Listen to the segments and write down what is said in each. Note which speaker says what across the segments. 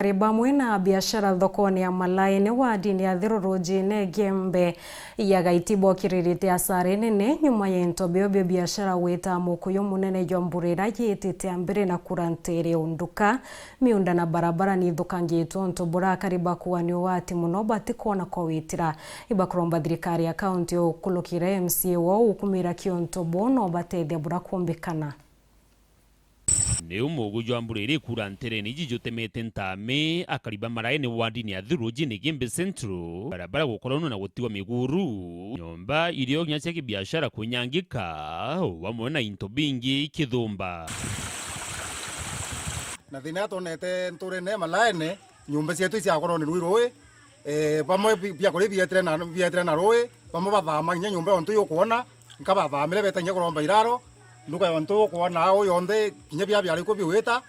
Speaker 1: Bamwe na biashara thokoni ya Malaene wadi-ini ya Thirorunji Gembe yagaitibwo kiririte asara nene nyuma ya intobeo bia biashara wita mukuyu munene Jomburira yitite ambere na kurantere unduka miunda na barabara ni thukangitwo ntobora kariba kuwanio wati muno batikona kwa witira ibakuromba thirikari ya kaunti ukulukira MCA wo ukumira kiontobo no batethia bura kumbikana.
Speaker 2: Ni umugu Jomburira kurantere ni jijotemete ntame akariba Malaene wadi-ini ya Thirorunji Gembe Central barabara gukorana na gutiwa miguru nyomba irio nyacia kibiashara kunyangika wamwe na into bingi kithumba
Speaker 3: na thina tonete nturene Malaene nyumba cietu cia koroni rui bamwe bia kuri bietre na rui bamwe bathama nya nyumba ontu yukuona nkabathamire betanya kuromba iraro nuka yonto kwa nao yonde kinya bia bia ko biweta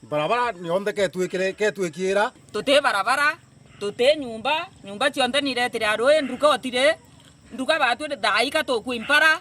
Speaker 3: barabara yonde ketwikira
Speaker 4: tote barabara tote nyumba cionde niretire arwe nduka otire nduka batu daika to kuimpara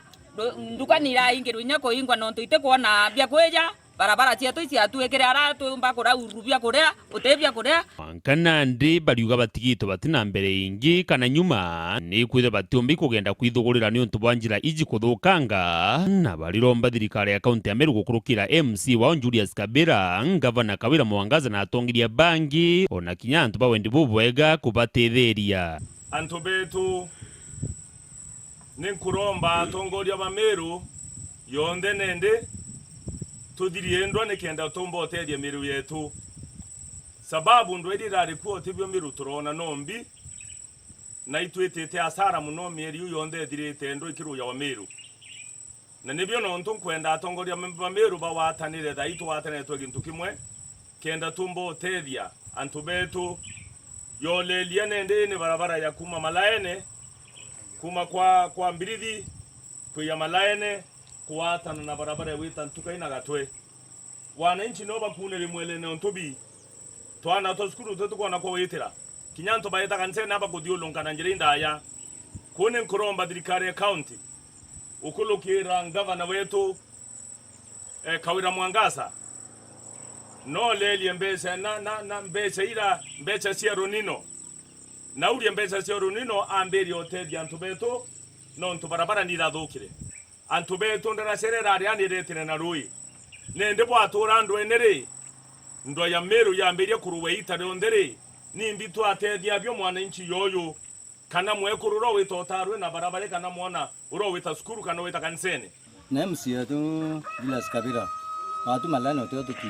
Speaker 4: nduka niraingirwo nya ko ingwa no toite kuona bia kweja barabara cietu ciatwikire ara tumba kura urubia kuria utebia kuria
Speaker 2: kana ndi bariuga batigito batina mbere ingi kana nyuma ni kwithe batiombi kugenda kwithugurira ni untu bwa njira iji kuthukanga na bariromba thirikari ya kaunti ya Meru gukurukira MC wao Julius Kabira ngavana Kawira Mwangaza na atongiria bangi ona kinya antu bawendi bubwega kubatetheria
Speaker 5: antu betu ninkuromba atongoria ba Meru yonde nende tudiriendwa nikenda tombo otedia Meru yetu sababu ndwedira report ibyo Meru turona nombi na itwetete asara muno meri yonde direte ndo ikiruya wa Meru na nibyo nonto kwenda atongoria ba Meru bawatanire daitu watane twagintu kimwe kenda tombo otedia antu betu yolelia nende ni barabara ya kuma Malaene kuma kwa Mbirithi kuya Malaene kuatana na barabara ya wita ntukaina gatwe wananchi no bakune limwele ne ontobi twana toskuru tutukona kwa witira kinyanto bayeta kanse naba kudiolonga na njirinda ya kune nkuromba thirikari ya county ukulukira ngavana wetu Kawira Mwangaza no leli mbese na mbese ira mbese cia runino na uri mbese cia runino amberi otedia ntubeto no ntubarabara nirathukire antu betu ndaraserera arianiretire na rui nende bwatura ndo enere ndo ya Meru yamberie kuruwe itare ondere nimbi twatethia byo mwananchi yoyo kana mwekururo witotarwe na barabara kana muona uro wita skuru kana wita kansene
Speaker 6: na MCA tu Julius Kabira watu Malaene oto tuki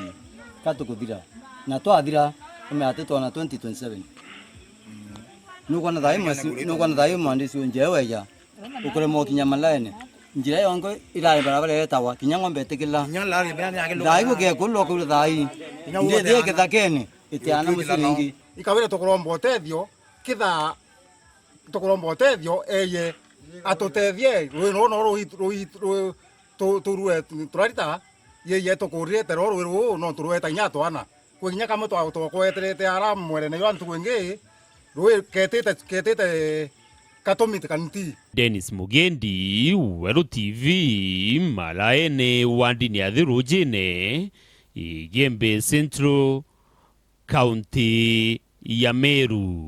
Speaker 6: katukudira na twathira umeatetwa na 2027 nuko na dai mwandisi njewe ya ukore mo kinya Malaene njira yongo ira barabara yetawa kinya ngombe tekila dai go ke kulo ku dai ndie ke takene itiana musiringi
Speaker 3: ikawire tukuromba otethio kitha tukuromba otethio eye atutethie rui turue turarita ye tukurire teroro ru no turueta nya twana kwinya kama twakweterete ara mwere ne yantu wengi rui ketete katomite kanti.
Speaker 2: Dennis Mugendi, Weru TV, Malaene wadi-ini ya Thirorunji Gembe Central, County ya Meru.